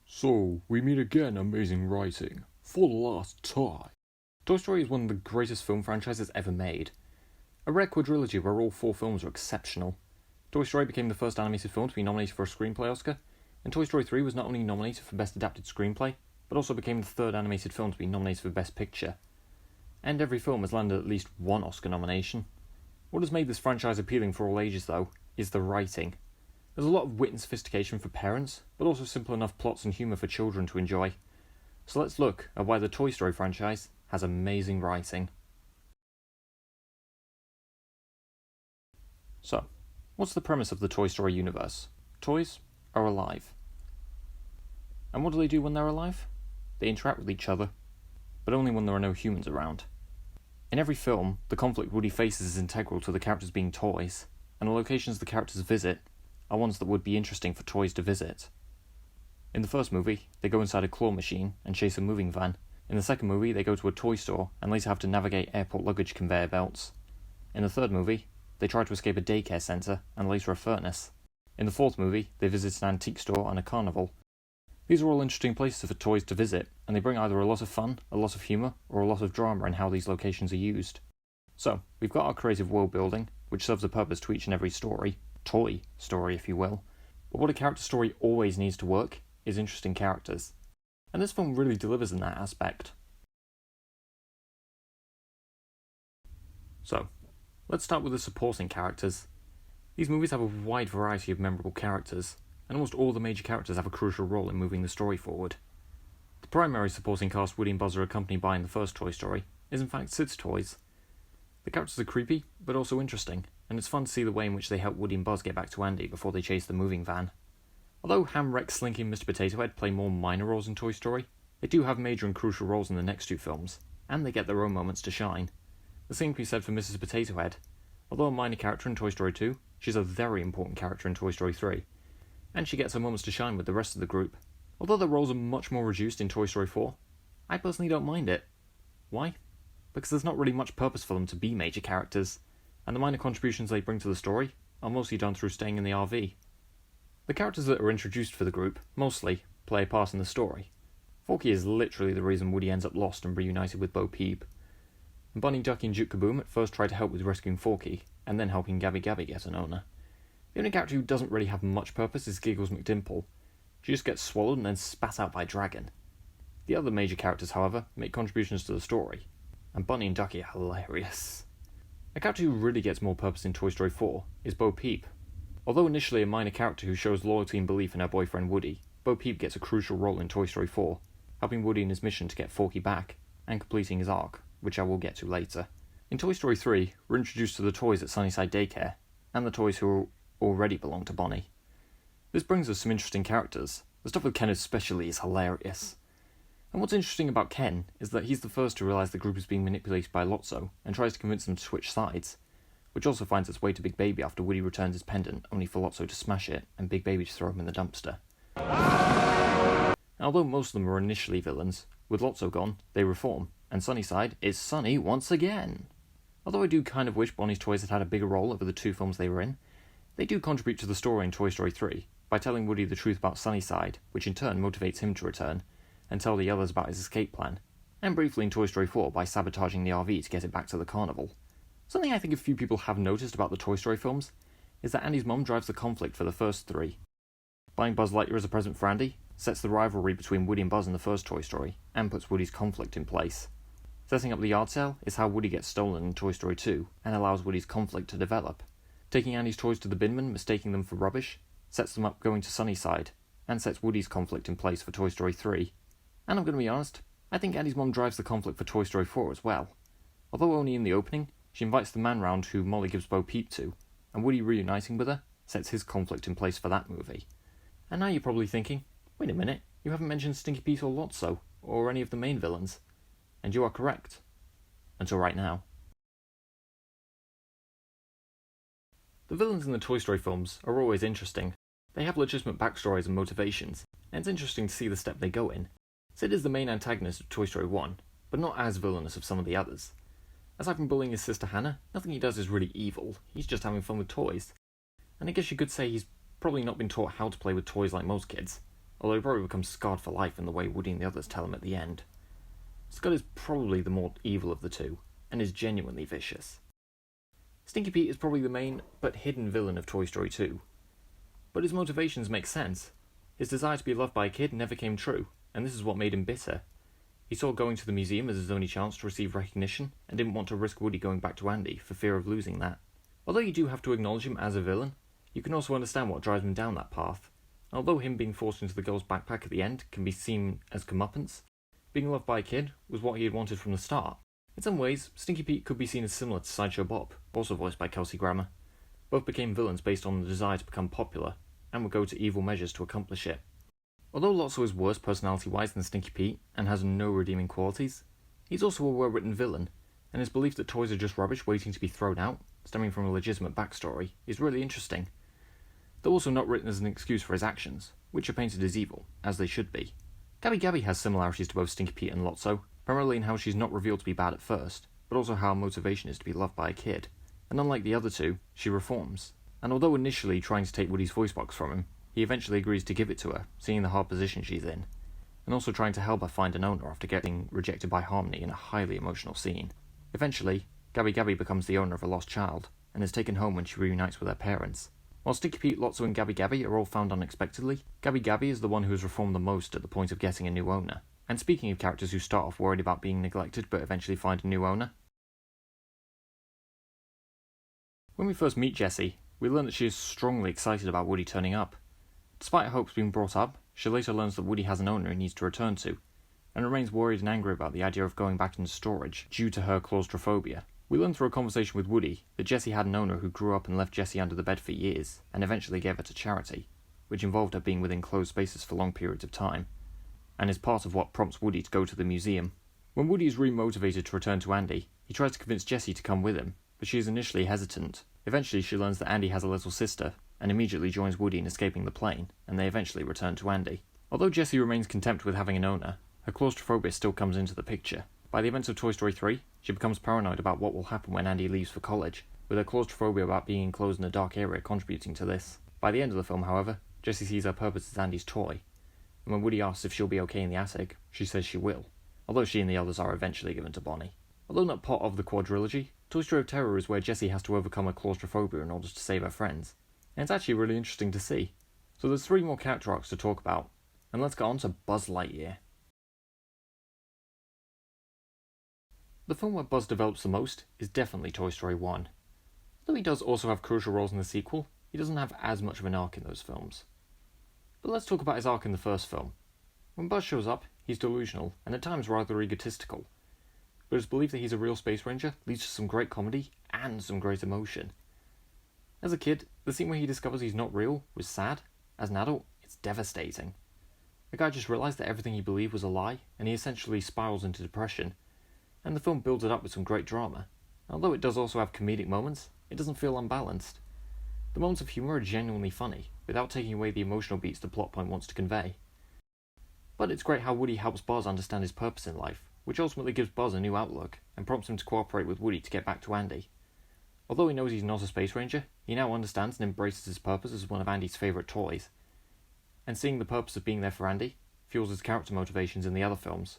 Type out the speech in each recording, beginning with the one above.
So, we meet again, amazing writing. For the last time. Toy Story is one of the greatest film franchises ever made. A rare quadrilogy where all 4 films are exceptional. Toy Story became the first animated film to be nominated for a Screenplay Oscar, and Toy Story 3 was not only nominated for Best Adapted Screenplay, but also became the 3rd animated film to be nominated for Best Picture. And every film has landed at least 1 Oscar nomination. What has made this franchise appealing for all ages, though, is the writing. There's a lot of wit and sophistication for parents, but also simple enough plots and humour for children to enjoy. So let's look at why the Toy Story franchise has amazing writing. So, what's the premise of the Toy Story universe? Toys are alive. And what do they do when they're alive? They interact with each other, but only when there are no humans around. In every film, the conflict Woody faces is integral to the characters being toys, and the locations the characters visit are ones that would be interesting for toys to visit. In the first movie, they go inside a claw machine and chase a moving van. In the second movie, they go to a toy store and later have to navigate airport luggage conveyor belts. In the third movie, they try to escape a daycare centre and later a furnace. In the fourth movie, they visit an antique store and a carnival. These are all interesting places for toys to visit, and they bring either a lot of fun, a lot of humour, or a lot of drama in how these locations are used. So, we've got our creative world building, which serves a purpose to each and every story, toy story if you will, but what a character story always needs to work is interesting characters. And this film really delivers in that aspect. So, let's start with the supporting characters. These movies have a wide variety of memorable characters, and almost all the major characters have a crucial role in moving the story forward. The primary supporting cast Woody and Buzz are accompanied by in the first Toy Story is in fact Sid's toys. The characters are creepy, but also interesting, and it's fun to see the way in which they help Woody and Buzz get back to Andy before they chase the moving van. Although Ham, Rex, Slinky and Mr. Potato Head play more minor roles in Toy Story, they do have major and crucial roles in the next 2 films, and they get their own moments to shine. The same can be said for Mrs. Potato Head. Although a minor character in Toy Story 2, she's a very important character in Toy Story 3, and she gets her moments to shine with the rest of the group. Although their roles are much more reduced in Toy Story 4, I personally don't mind it. Why? Because there's not really much purpose for them to be major characters, and the minor contributions they bring to the story are mostly done through staying in the RV. The characters that are introduced for the group, mostly, play a part in the story. Forky is literally the reason Woody ends up lost and reunited with Bo Peep. And Bunny, Ducky and Duke Kaboom at first try to help with rescuing Forky, and then helping Gabby Gabby get an owner. The only character who doesn't really have much purpose is Giggles McDimple. She just gets swallowed and then spat out by a dragon. The other major characters, however, make contributions to the story, and Bunny and Ducky are hilarious. A character who really gets more purpose in Toy Story 4 is Bo Peep. Although initially a minor character who shows loyalty and belief in her boyfriend Woody, Bo Peep gets a crucial role in Toy Story 4, helping Woody in his mission to get Forky back, and completing his arc, which I will get to later. In Toy Story 3, we're introduced to the toys at Sunnyside Daycare, and the toys who already belong to Bonnie. This brings us some interesting characters. The stuff with Ken especially is hilarious. And what's interesting about Ken is that he's the first to realise the group is being manipulated by Lotso, and tries to convince them to switch sides, which also finds its way to Big Baby after Woody returns his pendant, only for Lotso to smash it, and Big Baby to throw him in the dumpster. Now, although most of them were initially villains, with Lotso gone, they reform, and Sunnyside is sunny once again. Although I do kind of wish Bonnie's toys had had a bigger role over the 2 films they were in, they do contribute to the story in Toy Story 3, by telling Woody the truth about Sunnyside, which in turn motivates him to return, and tell the others about his escape plan, and briefly in Toy Story 4 by sabotaging the RV to get it back to the carnival. Something I think a few people have noticed about the Toy Story films is that Andy's mum drives the conflict for the first 3. Buying Buzz Lightyear as a present for Andy sets the rivalry between Woody and Buzz in the first Toy Story, and puts Woody's conflict in place. Setting up the yard sale is how Woody gets stolen in Toy Story 2, and allows Woody's conflict to develop. Taking Andy's toys to the binman, mistaking them for rubbish, sets them up going to Sunnyside, and sets Woody's conflict in place for Toy Story 3. And I'm going to be honest, I think Andy's mum drives the conflict for Toy Story 4 as well. Although only in the opening, she invites the man round who Molly gives Bo Peep to, and Woody reuniting with her sets his conflict in place for that movie. And now you're probably thinking, wait a minute, you haven't mentioned Stinky Pete or Lotso, or any of the main villains. And you are correct. Until right now. The villains in the Toy Story films are always interesting. They have legitimate backstories and motivations, and it's interesting to see the step they go in. Sid is the main antagonist of Toy Story 1, but not as villainous as some of the others. Aside from bullying his sister Hannah, nothing he does is really evil, he's just having fun with toys. and I guess you could say he's probably not been taught how to play with toys like most kids, although he probably becomes scarred for life in the way Woody and the others tell him at the end. Scud is probably the more evil of the two, and is genuinely vicious. Stinky Pete is probably the main, but hidden villain of Toy Story 2. But his motivations make sense. His desire to be loved by a kid never came true, and this is what made him bitter. He saw going to the museum as his only chance to receive recognition, and didn't want to risk Woody going back to Andy for fear of losing that. Although you do have to acknowledge him as a villain, you can also understand what drives him down that path. Although him being forced into the girl's backpack at the end can be seen as comeuppance, being loved by a kid was what he had wanted from the start. In some ways, Stinky Pete could be seen as similar to Sideshow Bob, also voiced by Kelsey Grammer. Both became villains based on the desire to become popular, and would go to evil measures to accomplish it. Although Lotso is worse personality-wise than Stinky Pete, and has no redeeming qualities, he's also a well-written villain, and his belief that toys are just rubbish waiting to be thrown out, stemming from a legitimate backstory, is really interesting. Though also not written as an excuse for his actions, which are painted as evil, as they should be. Gabby Gabby has similarities to both Stinky Pete and Lotso, primarily in how she's not revealed to be bad at first, but also how her motivation is to be loved by a kid. And unlike the other two, she reforms. And although initially trying to take Woody's voice box from him, he eventually agrees to give it to her, seeing the hard position she's in, and also trying to help her find an owner after getting rejected by Harmony in a highly emotional scene. Eventually, Gabby Gabby becomes the owner of a lost child, and is taken home when she reunites with her parents. While Stinky Pete, Lotso and Gabby Gabby are all found unexpectedly, Gabby Gabby is the one who has reformed the most at the point of getting a new owner. And speaking of characters who start off worried about being neglected but eventually find a new owner, when we first meet Jessie, we learn that she is strongly excited about Woody turning up. Despite her hopes being brought up, she later learns that Woody has an owner he needs to return to, and remains worried and angry about the idea of going back into storage due to her claustrophobia. We learn through a conversation with Woody that Jessie had an owner who grew up and left Jessie under the bed for years, and eventually gave her to charity, which involved her being within closed spaces for long periods of time, and is part of what prompts Woody to go to the museum. When Woody is re-motivated to return to Andy, he tries to convince Jessie to come with him, but she is initially hesitant. Eventually she learns that Andy has a little sister, and immediately joins Woody in escaping the plane, and they eventually return to Andy. Although Jessie remains content with having an owner, her claustrophobia still comes into the picture. By the events of Toy Story 3, she becomes paranoid about what will happen when Andy leaves for college, with her claustrophobia about being enclosed in a dark area contributing to this. By the end of the film, however, Jessie sees her purpose as Andy's toy, and when Woody asks if she'll be okay in the attic, she says she will, although she and the others are eventually given to Bonnie. Although not part of the quadrilogy, Toy Story of Terror is where Jessie has to overcome her claustrophobia in order to save her friends, and it's actually really interesting to see. So there's 3 more character arcs to talk about, and let's get on to Buzz Lightyear. The film where Buzz develops the most is definitely Toy Story 1. Though he does also have crucial roles in the sequel, he doesn't have as much of an arc in those films. But let's talk about his arc in the first film. When Buzz shows up, he's delusional, and at times rather egotistical. But his belief that he's a real space ranger leads to some great comedy and some great emotion. As a kid, the scene where he discovers he's not real was sad. As an adult, it's devastating. The guy just realised that everything he believed was a lie, and he essentially spirals into depression. And the film builds it up with some great drama. Although it does also have comedic moments, it doesn't feel unbalanced. The moments of humour are genuinely funny, without taking away the emotional beats the plot point wants to convey. But it's great how Woody helps Buzz understand his purpose in life, which ultimately gives Buzz a new outlook, and prompts him to cooperate with Woody to get back to Andy. Although he knows he's not a space ranger, he now understands and embraces his purpose as one of Andy's favourite toys. And seeing the purpose of being there for Andy fuels his character motivations in the other films.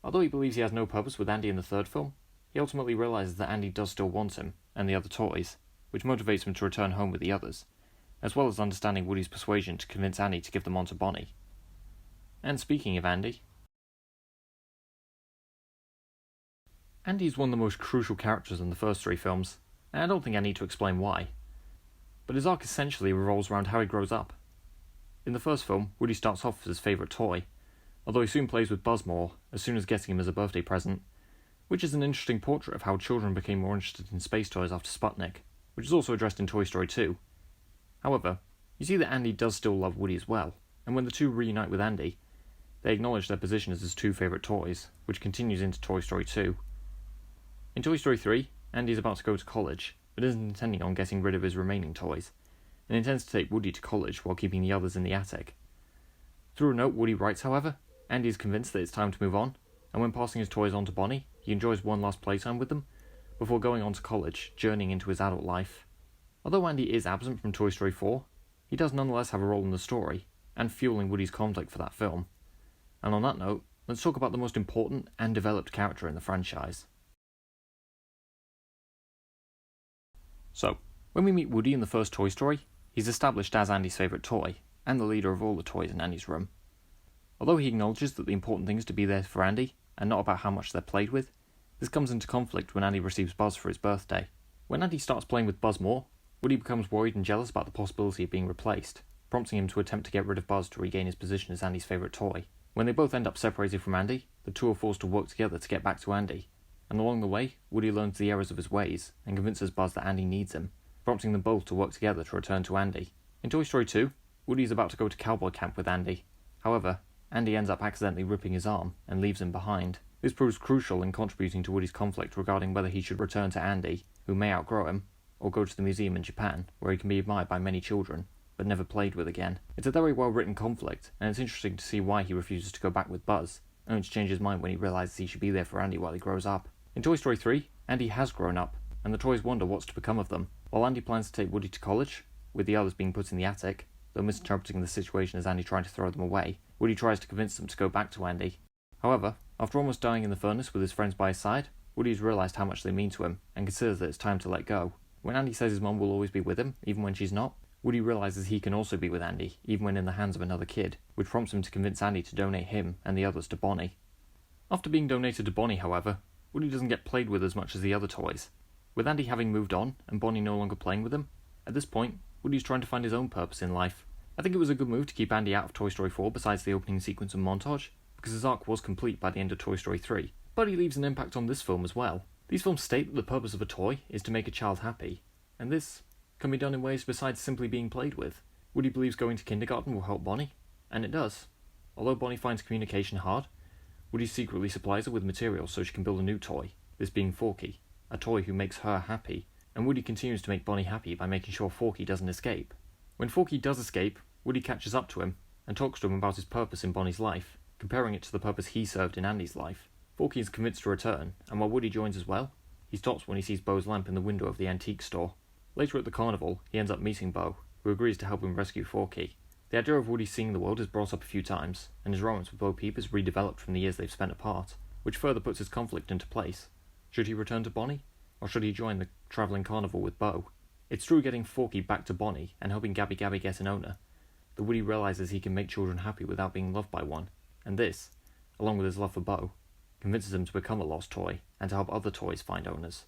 Although he believes he has no purpose with Andy in the third film, he ultimately realises that Andy does still want him, and the other toys, which motivates him to return home with the others, as well as understanding Woody's persuasion to convince Andy to give them on to Bonnie. And speaking of Andy, Andy's one of the most crucial characters in the first 3 films, and I don't think I need to explain why. But his arc essentially revolves around how he grows up. In the first film, Woody starts off as his favourite toy, although he soon plays with Buzz more, as soon as getting him as a birthday present, which is an interesting portrait of how children became more interested in space toys after Sputnik, which is also addressed in Toy Story 2. However, you see that Andy does still love Woody as well, and when the two reunite with Andy, they acknowledge their position as his 2 favourite toys, which continues into Toy Story 2. In Toy Story 3, Andy is about to go to college, but isn't intending on getting rid of his remaining toys, and intends to take Woody to college while keeping the others in the attic. Through a note Woody writes, however, Andy is convinced that it's time to move on, and when passing his toys on to Bonnie, he enjoys one last playtime with them, before going on to college, journeying into his adult life. Although Andy is absent from Toy Story 4, he does nonetheless have a role in the story, and fueling Woody's conflict for that film. And on that note, let's talk about the most important and developed character in the franchise. So, when we meet Woody in the first Toy Story, he's established as Andy's favourite toy, and the leader of all the toys in Andy's room. Although he acknowledges that the important thing is to be there for Andy, and not about how much they're played with, this comes into conflict when Andy receives Buzz for his birthday. When Andy starts playing with Buzz more, Woody becomes worried and jealous about the possibility of being replaced, prompting him to attempt to get rid of Buzz to regain his position as Andy's favourite toy. When they both end up separated from Andy, the two are forced to work together to get back to Andy, and along the way, Woody learns the errors of his ways and convinces Buzz that Andy needs him, prompting them both to work together to return to Andy. In Toy Story 2, Woody is about to go to cowboy camp with Andy. However, Andy ends up accidentally ripping his arm and leaves him behind. This proves crucial in contributing to Woody's conflict regarding whether he should return to Andy, who may outgrow him, or go to the museum in Japan, where he can be admired by many children, but never played with again. It's a very well written conflict, and it's interesting to see why he refuses to go back with Buzz, only to change his mind when he realises he should be there for Andy while he grows up. In Toy Story 3, Andy has grown up, and the toys wonder what's to become of them. While Andy plans to take Woody to college, with the others being put in the attic, though misinterpreting the situation as Andy trying to throw them away, Woody tries to convince them to go back to Andy. However, after almost dying in the furnace with his friends by his side, Woody has realised how much they mean to him, and considers that it's time to let go. When Andy says his mum will always be with him, even when she's not, Woody realises he can also be with Andy, even when in the hands of another kid, which prompts him to convince Andy to donate him and the others to Bonnie. After being donated to Bonnie, however, Woody doesn't get played with as much as the other toys. With Andy having moved on, and Bonnie no longer playing with him, at this point, Woody's trying to find his own purpose in life. I think it was a good move to keep Andy out of Toy Story 4 besides the opening sequence and montage, because his arc was complete by the end of Toy Story 3, but he leaves an impact on this film as well. These films state that the purpose of a toy is to make a child happy, and this can be done in ways besides simply being played with. Woody believes going to kindergarten will help Bonnie, and it does. Although Bonnie finds communication hard, Woody secretly supplies her with materials so she can build a new toy, this being Forky, a toy who makes her happy, and Woody continues to make Bonnie happy by making sure Forky doesn't escape. When Forky does escape, Woody catches up to him and talks to him about his purpose in Bonnie's life, comparing it to the purpose he served in Andy's life. Forky is convinced to return, and while Woody joins as well, he stops when he sees Bo's lamp in the window of the antique store. Later at the carnival, he ends up meeting Bo, who agrees to help him rescue Forky. The idea of Woody seeing the world is brought up a few times, and his romance with Bo Peep is redeveloped from the years they've spent apart, which further puts his conflict into place. Should he return to Bonnie, or should he join the travelling carnival with Bo? It's through getting Forky back to Bonnie and helping Gabby Gabby get an owner that Woody realises he can make children happy without being loved by one, and this, along with his love for Bo, convinces him to become a lost toy and to help other toys find owners,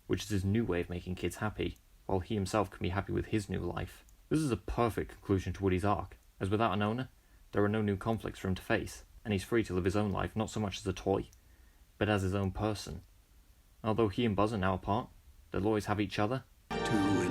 which is his new way of making kids happy, while he himself can be happy with his new life. This is a perfect conclusion to Woody's arc, as without an owner, there are no new conflicts for him to face, and he's free to live his own life not so much as a toy, but as his own person. Although he and Buzz are now apart, they'll always have each other. To